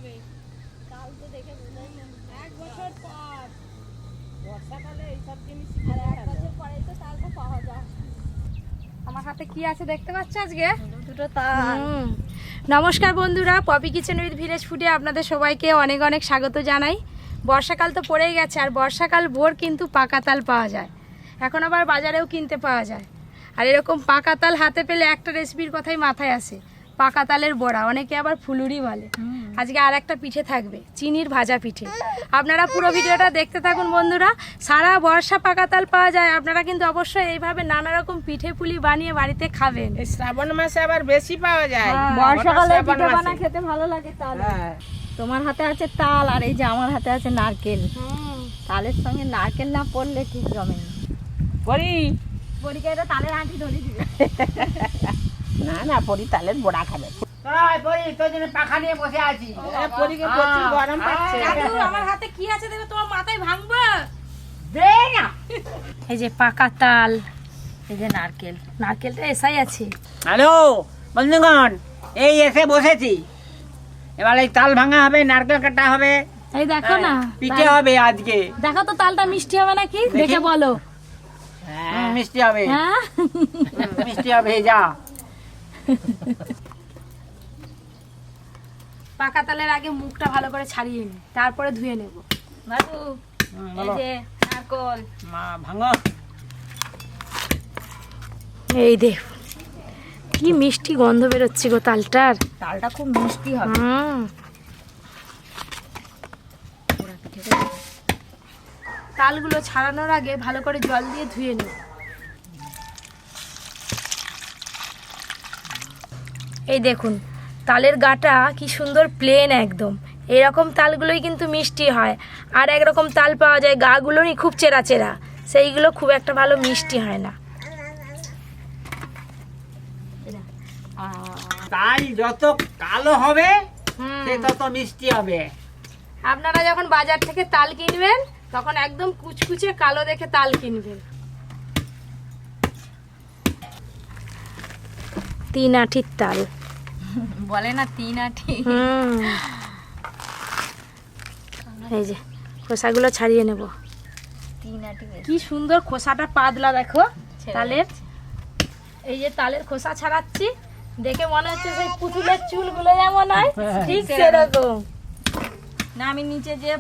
হবে? কাল তো দেখে বোঝাই না, 1 বছর পর বর্ষাকালে এইসব জিনিস আর 1 বছর পরেই তো তালটা পাওয়া যায়। আমার হাতে কি আছে দেখতে পাচ্ছ আজকে? দুটো তাল। নমস্কার বন্ধুরা, পপি কিচেন উইথ ভিলেজ ফুডে আপনাদের সবাইকে অনেক অনেক স্বাগত জানাই। বর্ষাকাল তো পড়েই গেছে, আর বর্ষাকাল ভোর কিন্তু পাকা তাল পাওয়া যায়, এখন আবার বাজারেও কিনতে পাওয়া যায়। আর এরকম পাকা তাল হাতে পেলে একটা রেসিপির কথাই মাথায় আসে, পাকা তালের বড়া, অনেকে আবার ফুলুরি বলে। আজকে আর একটা পিঠে থাকবে, চিনির ভাজা পিঠে। আপনারা পুরো ভিডিওটা দেখতে থাকুন বন্ধুরা। সারা বর্ষা পাকা তাল পাওয়া যায়, আপনারা কিন্তু অবশ্যই এইভাবে নানা রকম পিঠে পুলি বানিয়ে বাড়িতে খাবেন। এই শ্রাবণ মাসে আবার বেশি পাওয়া যায়। বর্ষাকালে পিঠে বানা খেতে ভালো লাগে। তাল তোমার হাতে আছে তাল, আর এই যে আমার হাতে আছে নারকেল। তালের সঙ্গে নারকেল না পড়লে ঠিক জমে না। পরীকে এটা তালের আঁটি ধরে দিবে। না না, পরি তালের বড়া খাবে। পাখা নিয়ে বসে আছি। পরীকে প্রচুর গরম পাচ্ছে। আমার হাতে কি আছে দেখো, তোমার মাথায় ভাঙবো দে না। এই যে পাকা তাল, এই যে নারকেল, নারকেলটা এসাই আছে। হ্যালো বন্ধুগণ, এই এসে বসেছি। এবার এই তাল ভাঙা হবে, নারকেল কাটা হবে, এই দেখো না পিঠে হবে আজকে। দেখো তো তালটা মিষ্টি হবে নাকি, দেখে বলো। মিষ্টি হবে, হ্যাঁ মিষ্টি হবে। যা পাকা তালের আগে মুখটা ভালো করে ছাড়িয়ে নি, তারপরে ধুয়ে নেব। বাবু এই যে নারকেল ভাঙো। এই দেখ কি মিষ্টি গন্ধ বেরোচ্ছে গো তালটার। তালটা খুব মিষ্টি হবে। তালগুলো ছাড়ানোর আগে ভালো করে জল দিয়ে ধুয়ে নেব। এই দেখুন তালের গাটা কি সুন্দর প্লেন একদম। এরকম তালগুলোই কিন্তু মিষ্টি হয়। আর একরকম তাল পাওয়া যায় গাগুলোরই খুব চেরা চেরা, সেইগুলো খুব একটা ভালো মিষ্টি হয় না। তাল যত কালো হবে সে তত মিষ্টি হবে। আপনারা যখন বাজার থেকে তাল কিনবেন তখন একদম কুচকুচে কালো দেখে তাল কিনবেন। 3 আঁটির তাল বলে না 3 আঁটি। এই যে খোসাগুলো ছাড়িয়ে নেব। 3 আঁটি কি সুন্দর খোসাটা পাতলা দেখো তালের। এই যে তালের খোসা ছাড়াচ্ছি, দেখে মনে হচ্ছে সেই পুতুলের চুলগুলো যেমন হয় ঠিক সেরকম। না, আমি নিচে যে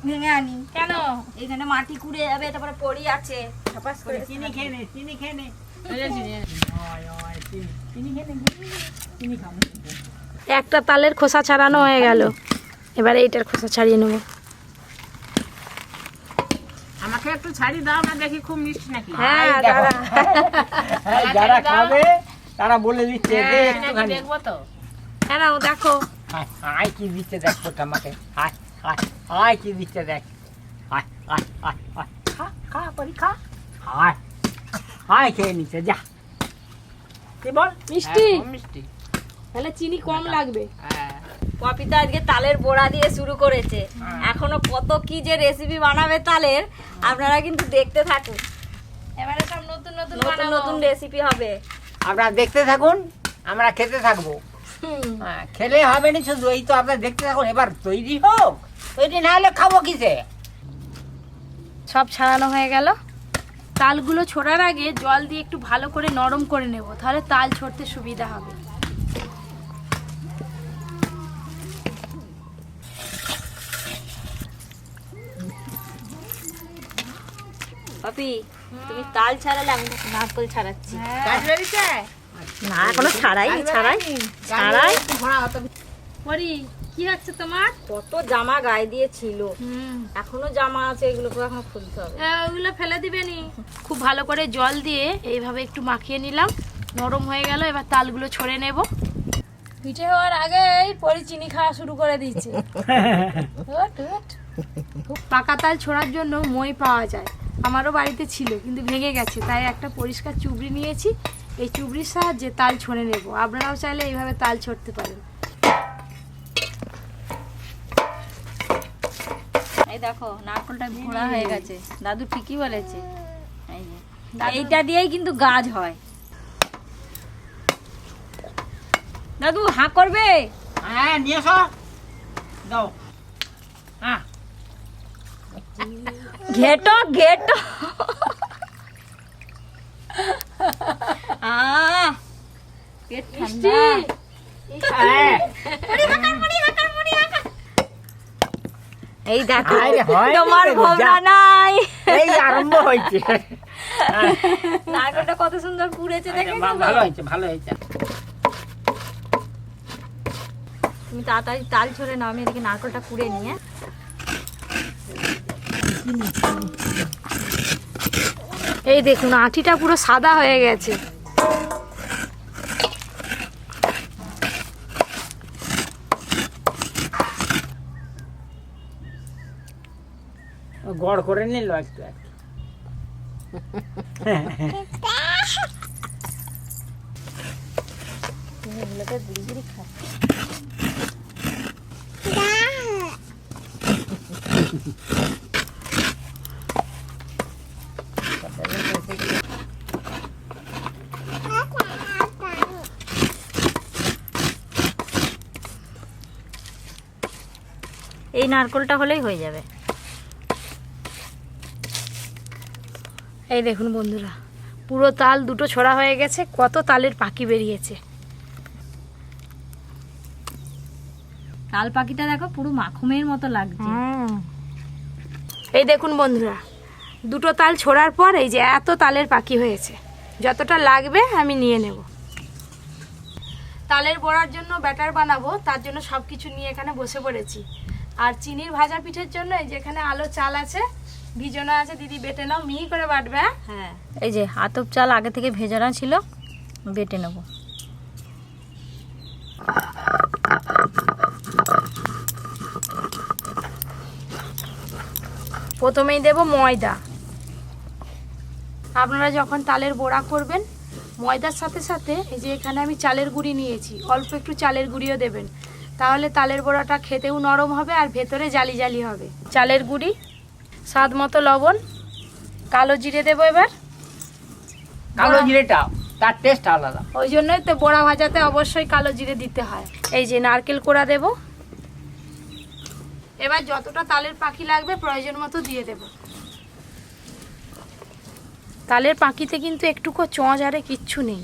ভেঙে আনি কেন? এখানে মাটি কুড়ে যাবে, তারপরে পড়ি আছে। ছাপাস করে চিনি খেয়ে নে, চিনি খেয়ে নে। একটা তালের খোসা ছাড়ানো হয়ে গেল, এবারে এইটার খোসা ছাড়িয়ে নেব। আমাকে একটু ছাড়ি দাও না, দেখি খুব মিষ্টি নাকি। হ্যাঁ যারা খাবে তারা বলে দিচ্ছে যে একটুখানি দেখবো তো। হ্যাঁ দেখো হাই কি দিচ্ছে দেখ তো আমাকে। হাই হাই হাই কি দিচ্ছে দেখ। হাই হাই হাই হাই খা খা পরি খা। হাই হাই খেয়ে নিচ্ছে। যা কি বল মিষ্টি? মিষ্টি। তাহলে চিনি কম লাগবে। পপি তো আজকে তালের বড়া দিয়ে শুরু করেছে। এখনো কত কি যে রেসিপি বানাবে তালের, আপনারা কিন্তু দেখতে থাকুন। এবারে সব নতুন নতুন নতুন নতুন রেসিপি হবে। আপনারা দেখতে থাকুন, আমরা খেতে থাকবো। খেলে হবে না শুধু, এই তো আপনারা দেখতে থাকুন। এবার তৈরি হোক, তৈরি না হলে খাবো কিসে। সব ছাড়ানো হয়ে গেল। তালগুলো ছোড়ার আগে জল দিয়ে একটু ভালো করে নরম করে নেব, তাহলে তাল ছড়তে সুবিধা হবে। পপি তুমি তাল ছাড়ালে, আমি নারকেল ছাড়াচ্ছি। না এখনো ছাড়াই পরি। কি হচ্ছে তোমার? কত জামা গায়ে দিয়ে ছিল, এখনো জামা আছে, এগুলোকে এখন খুলতে হবে। ওগুলো ফেলে দিবেনি। খুব ভালো করে জল দিয়ে এইভাবে একটু মাখিয়ে নিলাম, নরম হয়ে গেল। এবার তালগুলো ছড়ে নেব। পিঠে হওয়ার আগেই পরি চিনি খাওয়া শুরু করে দিয়েছে। পাকা তাল ছোড়ার জন্য মই পাওয়া যায়, আমারও বাড়িতে ছিল কিন্তু ভেঙে গেছে, তাই একটা পরিষ্কার চুবড়ি নিয়েছি। এই চুবড়ির সাহায্যে তাল ছড়ে নেব। আপনারাও চাইলে এইভাবে তাল ছড়তে পারেন। এই দেখো নারকেলটা ঘোড়া হয়ে গেছে, দাদু ঠিকই বলেছে। এই যে এইটা দিয়েই কিন্তু গাছ হয়। দাদু হাঁ করবে? হ্যাঁ নিয়ে এসো। দাও ঘেটো ঘেটো পেট ঠান্ডা। এই দেখো তোমার ভোমরা নাই। এই আরম্ভ হয়েছে। নারকেলটা কত সুন্দর পুড়েছে দেখে। ভালো হয়েছে, ভালো হয়েছে। তুমি তাড়াতাড়ি তাল ছড়ে নাও, আমি এদিকে নারকেলটা কুড়ে নিয়ে। এই দেখুন আঁটিটা পুরো সাদা হয়ে গেছে। গড় করে নিল একটু। এগুলোকে বুড়ি বুড়ি খাচ্ছে। এই নারকেলটা হলেই হয়ে যাবে। এই দেখুন বন্ধুরা, পুরো তাল দুটো ছড়া হয়ে গেছে, কত তালের পাখি বেরিয়েছে। তাল পাখিটা দেখো পুরো মাখনের মতো লাগছে। এই দেখুন বন্ধুরা, দুটো তাল ছোড়ার পর এই যে এত তালের পাখি হয়েছে। যতটা লাগবে আমি নিয়ে নেব। তালের বড়ার জন্য ব্যাটার বানাবো, তার জন্য সব কিছু নিয়ে এখানে বসে পড়েছি। আর চিনির ভাজা পিঠের জন্য এই যে এখানে আলো চাল আছে, ভিজানো আছে। দিদি বেটে নাও, মিহি করে বাটবে। হ্যাঁ, এই যে আতপ চাল আগে থেকে ভেজানো ছিল, বেটে নেব। প্রথমেই দেব ময়দা। আপনারা যখন তালের বড়া করবেন, ময়দার সাথে সাথে এই যে এখানে আমি চালের গুঁড়ি নিয়েছি, অল্প একটু চালের গুঁড়িও দেবেন, তাহলে তালের বড়াটা খেতেও নরম হবে আর ভেতরে জালি জালি হবে। চালের গুঁড়ি, স্বাদ মতো লবণ, কালো জিরে দেবো এবার। কালো জিরেটা তার টেস্ট আলাদা, ওই জন্যই তো বড়া ভাজাতে অবশ্যই কালো জিরে দিতে হয়। এই যে নারকেল কোড়া দেব। এবার যতটা তালের পাখি লাগবে প্রয়োজন মতো দিয়ে দেব। তালের পাখিতে কিন্তু একটুকু চঁচ আরে কিচ্ছু নেই,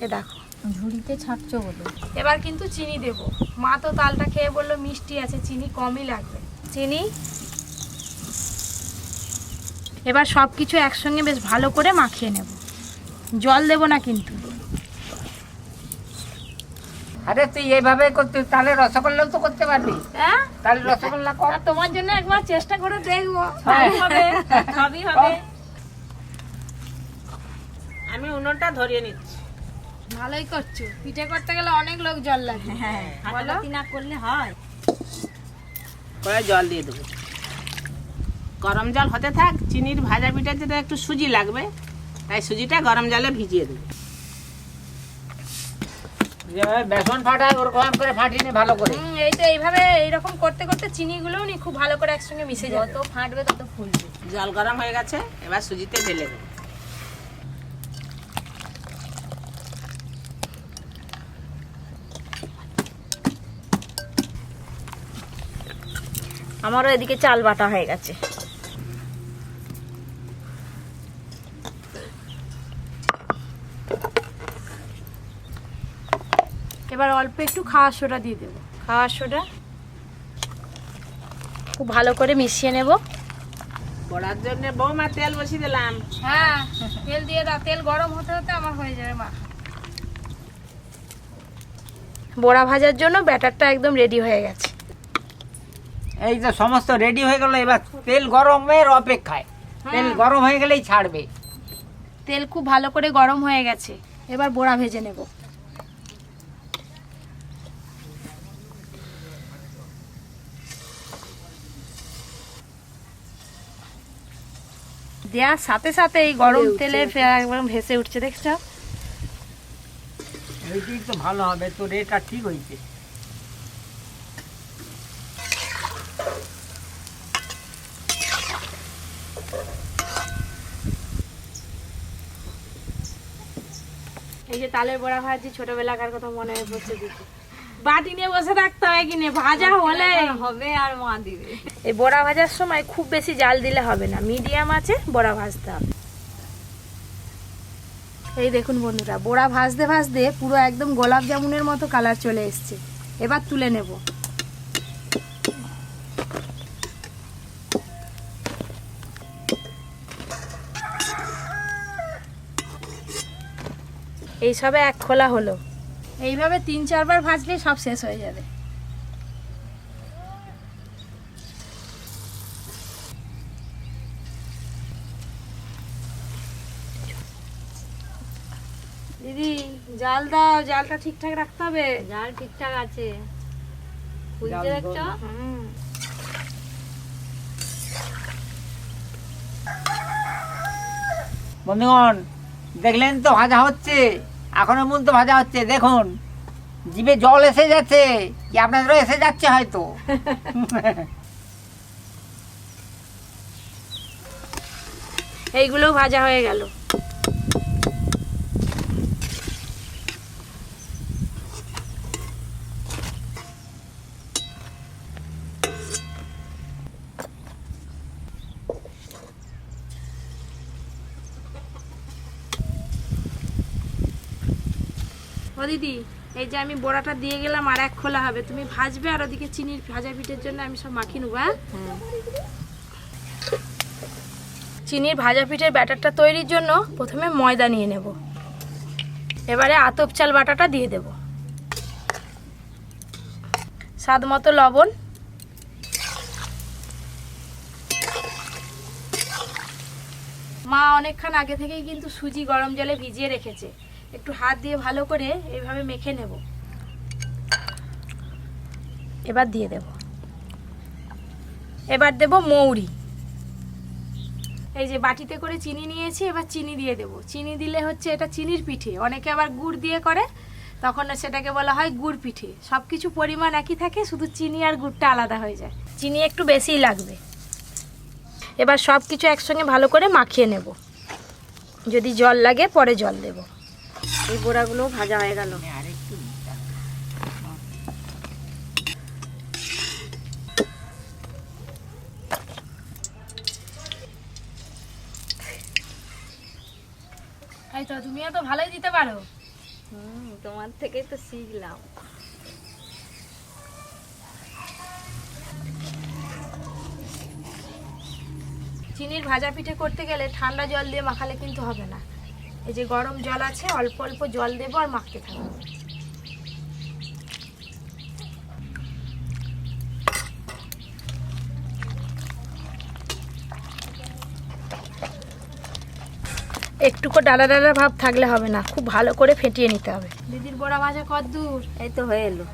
এ দেখো ঝুড়িতে ছাঁকছো বলে। এবার কিন্তু চিনি দেব। মা তো তালটা খেয়ে বললো মিষ্টি আছে, চিনি কমই লাগবে। চিনি, এবার সব কিছু একসঙ্গে বেশ ভালো করে মাখিয়ে নেব। জল দেব না কিন্তু। আরে তুই এইভাবে করতে, তাহলে রসগোল্লাও তো করতে পারবি। হ্যাঁ, তাহলে রসগোল্লা কর। আর তোমার জন্য একবার চেষ্টা করে দেখবো। হ্যাঁ। হবে, সবই হবে। আমি উনুনটা ধরিয়ে নিচ্ছি। ভালোই করছো, পিঠে করতে গেলে অনেক লোক জল লাগে। হ্যাঁ, হাতাপাতি না করলে হয়। কড়াই জল দিয়ে দেবো, গরম জল হতে থাক। চিনির ভাজা পিঠা যেটা একটু সুজি লাগবে, তাই সুজিটা গরম জলে ভিজিয়ে দেবো। যেভাবে বেসন ফাটায় ওরকম করে ফাটিয়ে নে ভালো করে। এই তো এইভাবে এইরকম করতে করতে চিনিগুলোও নি খুব ভালো করে একসঙ্গে মিশে যাবে। যত ফাটবে তত ফুলবে। জল গরম হয়ে গেছে, এবার সুজিতে ঢেলে দেবো। আমারও এদিকে চাল বাটা হয়ে গেছে। এবার অল্প একটু খাওয়ার সোডা দিয়ে দেবো। খাওয়ার সোডা খুব ভালো করে মিশিয়ে নেব। বড়ার জন্য বৌমা তেল বসিয়ে দিলাম। হ্যাঁ, তেল দিয়ে দাও। তেল গরম হতে হতে আমার হয়ে যাবে মা। বড়া ভাজার জন্য ব্যাটারটা একদম রেডি হয়ে গেছে। এই যে সমস্ত রেডি হয়ে গেল, এবার তেল গরমের অপেক্ষায়। তেল গরম হয়ে গেলেই ছাড়বে। তেল খুব ভালো করে গরম হয়ে গেছে, এবার বড়া ভেজে নেব। দেওয়ার সাথে সাথে এই গরম তেলে একদম ভেসে উঠছে, দেখছো? এইটাই তো ভালো হবে, তোর এটা ঠিক হয়েছে। এই যে তালের বড়া ভাজি, ছোটবেলাকার কথা মনে হয়ে পড়ছে দিদি। বাটি নিয়ে বসে থাকতে হয় কিনে, ভাজা হলে হবে আর মা দিবে। এই বড়া ভাজার সময় খুব বেশি জাল দিলে হবে না, মিডিয়াম আছে বড়া ভাজতে হবে। এই দেখুন বন্ধুরা, বড়া ভাজতে ভাজতে পুরো একদম গোলাপ জামুনের মতো কালার চলে এসছে। এবার তুলে নেব। এই সবে এক খোলা হলো। এইভাবে 3-4 বার ভাজলেই সব শেষ হয়ে যাবে। দিদি জাল দাও, জালটা ঠিকঠাক রাখতে হবে। জাল ঠিকঠাক আছে, খুলতে দেখছো? বন্ধুগণ দেখলেন তো ভাজা হচ্ছে, এখনো পর্যন্ত ভাজা হচ্ছে। দেখুন জিভে জল এসে যাচ্ছে, কি আপনাদেরও এসে যাচ্ছে হয়তো। এইগুলো ভাজা হয়ে গেল। ও দিদি, এই যে আমি বড়াটা দিয়ে গেলাম, আর এক খোলা হবে, তুমি ভাজবে আর ওদিকে চিনির ভাজা পিঠের জন্য আমি সব মাখিয়ে নেবো। চিনির ভাজা পিঠের ব্যাটারটা তৈরির জন্য প্রথমে ময়দা নিয়ে নেব। এবারে আতপ চাল বাটাটা দিয়ে দেব, স্বাদ মতো লবণ, মা অনেকক্ষণ আগে থেকেই কিন্তু সুজি গরম জলে ভিজিয়ে রেখেছে। একটু হাত দিয়ে ভালো করে এইভাবে মেখে নেব। এবার দিয়ে দেব, এবার দেব মৌরি। এই যে বাটিতে করে চিনি নিয়েছি, এবার চিনি দিয়ে দেব। চিনি দিলে হচ্ছে এটা চিনির পিঠে, অনেকে আবার গুড় দিয়ে করে, তখন সেটাকে বলা হয় গুড় পিঠে। সব কিছু পরিমাণ একই থাকে, শুধু চিনি আর গুড়টা আলাদা হয়ে যায়। চিনি একটু বেশিই লাগবে। এবার সব কিছু একসঙ্গে ভালো করে মাখিয়ে নেব, যদি জল লাগে পরে জল দেব। এই বড়াগুলো ভাজা হয়ে গেল। এই তো, তুমিও তো ভালোই দিতে পারো। তোমার থেকেই তো শিখলাম। চিনির ভাজা পিঠে করতে গেলে ঠান্ডা জল দিয়ে মাখালে কিন্তু হবে না। এই যে গরম জল আছে, অল্প অল্প জল দেবো আর মাখতে থাকবো। একটুকু ডালা ডালা ভাব থাকলে হবে না, খুব ভালো করে ফেটিয়ে নিতে হবে। দিদির বড়া ভাজা কতদূর? এই তো হয়ে এলো।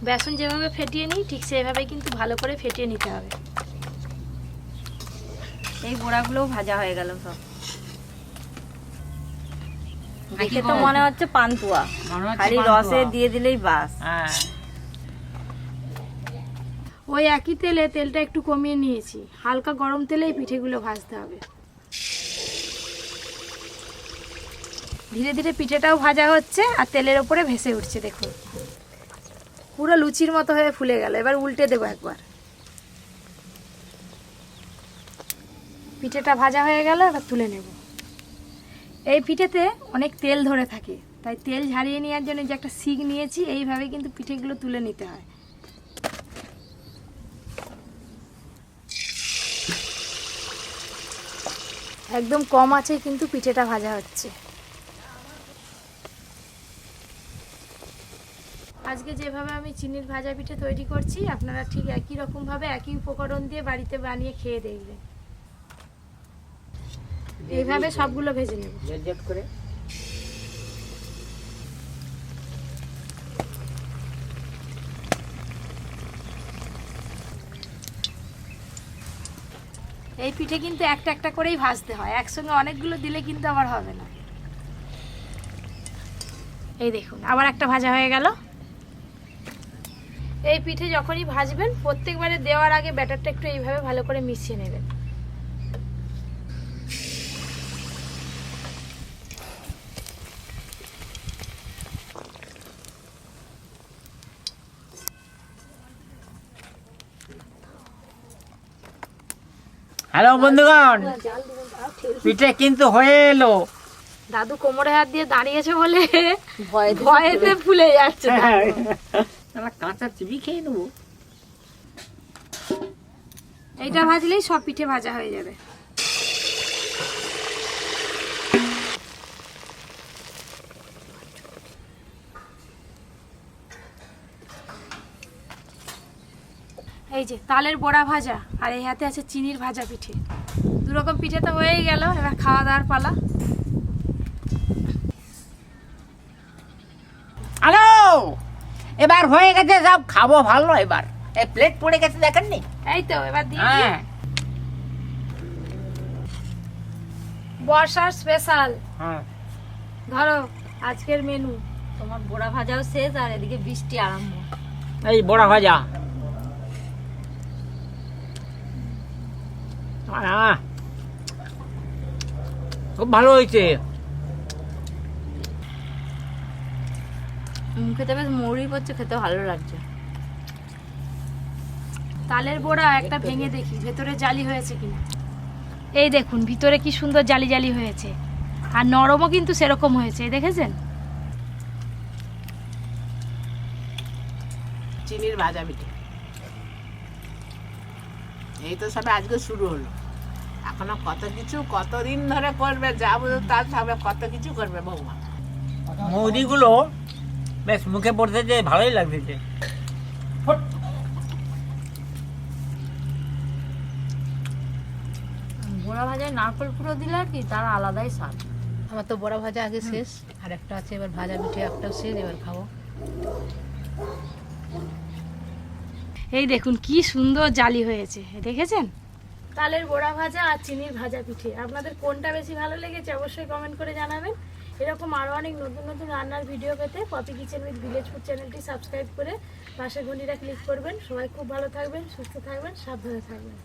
বেসন যেভাবে ফেটিয়ে নিই ঠিক সেভাবেই কিন্তু ভালো করে ফেটিয়ে নিতে হবে। এই বড়াগুলোও ভাজা হয়ে গেল সব। দেখে তো মনে হচ্ছে পান্তুয়া, খালি রসে দিয়ে দিলেই বাস। ওই একই তেলে তেলটা একটু কমিয়ে নিয়েছি, হালকা গরম তেলেই পিঠেগুলো ভাজতে হবে। ধীরে ধীরে পিঠেটাও ভাজা হচ্ছে আর তেলের ওপরে ভেসে উঠছে। দেখুন পুরো লুচির মতো হয়ে ফুলে গেল। এবার উল্টে দেবো একবার। পিঠেটা ভাজা হয়ে গেল, এবার তুলে নেব। এই পিঠেতে অনেক তেল ধরে থাকে, তাই তেল ঝারিয়ে নেওয়ার জন্য যে একটা শিক নিয়েছি, এইভাবে কিন্তু পিঠেগুলো তুলে নিতে হয়। একদম কম আছে কিন্তু পিঠেটা ভাজা হচ্ছে। আজকে যেভাবে আমি চিনির ভাজা পিঠে তৈরি করছি, আপনারা ঠিক একই রকমভাবে একই উপকরণ দিয়ে বাড়িতে বানিয়ে খেয়ে দেখবেন। এইভাবে সবগুলো ভেজে নেব করে। এই পিঠে কিন্তু একটা একটা করেই ভাজতে হয়, একসঙ্গে অনেকগুলো দিলে কিন্তু আবার হবে না। এই দেখুন আবার একটা ভাজা হয়ে গেল। এই পিঠে যখনই ভাজবেন প্রত্যেকবারে দেওয়ার আগে ব্যাটারটা একটু এইভাবে ভালো করে মিশিয়ে নেবেন। হ্যালো বন্ধুগণ, পিঠে কিন্তু হয়ে এলো। দাদু কোমরে হাত দিয়ে দাঁড়িয়েছে বলে ভয়েতে ফুলে যাচ্ছে। আমরা কাঁচা চিবি খেয়ে নেবো। এইটা ভাজলেই সব পিঠে ভাজা হয়ে যাবে। এই যে তালের বড়া ভাজা, আর এই হাতে আছে চিনির ভাজা পিঠে। দু রকম পিঠে তো হয়েই গেল, এবার খাওয়া দাওয়ার পালা। হ্যালো, এবার হয়ে গেছে, সব খাবো ভালো। এবার এই প্লেট পড়ে গেছে, দেখেননি? এই তো এবার দিয়ে দিই। হ্যাঁ বর্ষার স্পেশাল হ্যাঁ, ধরো আজকের মেনু। তোমার বড়া ভাজাও শেষ আর এদিকে বৃষ্টি আরম্ভ। এই বড়া ভাজা। খুব ভালো হয়েছে। মুখেতে বেশ মৌরি পড়ছে, খেতে ভালো লাগছে। তালের বড়া একটা ভেঙে দেখি ভেতরে জালি হয়েছে কিনা। এই দেখুন ভিতরে কি সুন্দর জালি জালি হয়েছে, আর নরমও কিন্তু সেরকম হয়েছে, দেখেছেন? চিনির ভাজা পিঠে এই তো সবে আজকে শুরু হলো, এখনো কত কিছু কতদিন ধরে করবে, যা বুঝো তার সবে কত কিছু করবে বৌমা। মৌরিগুলো বেশ মুখে পড়তেছে, ভালোই লাগতেছে। বড়া ভাজায় নারকেল পুরো দিলে কি তার আলাদাই স্বাদ। আমার তো বড়া ভাজা আগে শেষ, আর একটা আছে এবার ভাজা পিঠে একটাও শেষ, এবার খাবো। এই দেখুন কি সুন্দর জালি হয়েছে, দেখেছেন? তালের বড়া ভাজা আর চিনির ভাজা পিঠে, আপনাদের কোনটা বেশি ভালো লেগেছে অবশ্যই কমেন্ট করে জানাবেন। এরকম আরও অনেক নতুন নতুন রান্নার ভিডিও পেতে Poppy Kitchen with village food চ্যানেলটি সাবস্ক্রাইব করে পাশের ঘন্টিটা ক্লিক করবেন। সবাই খুব ভালো থাকবেন, সুস্থ থাকবেন, সাবধানে থাকবেন।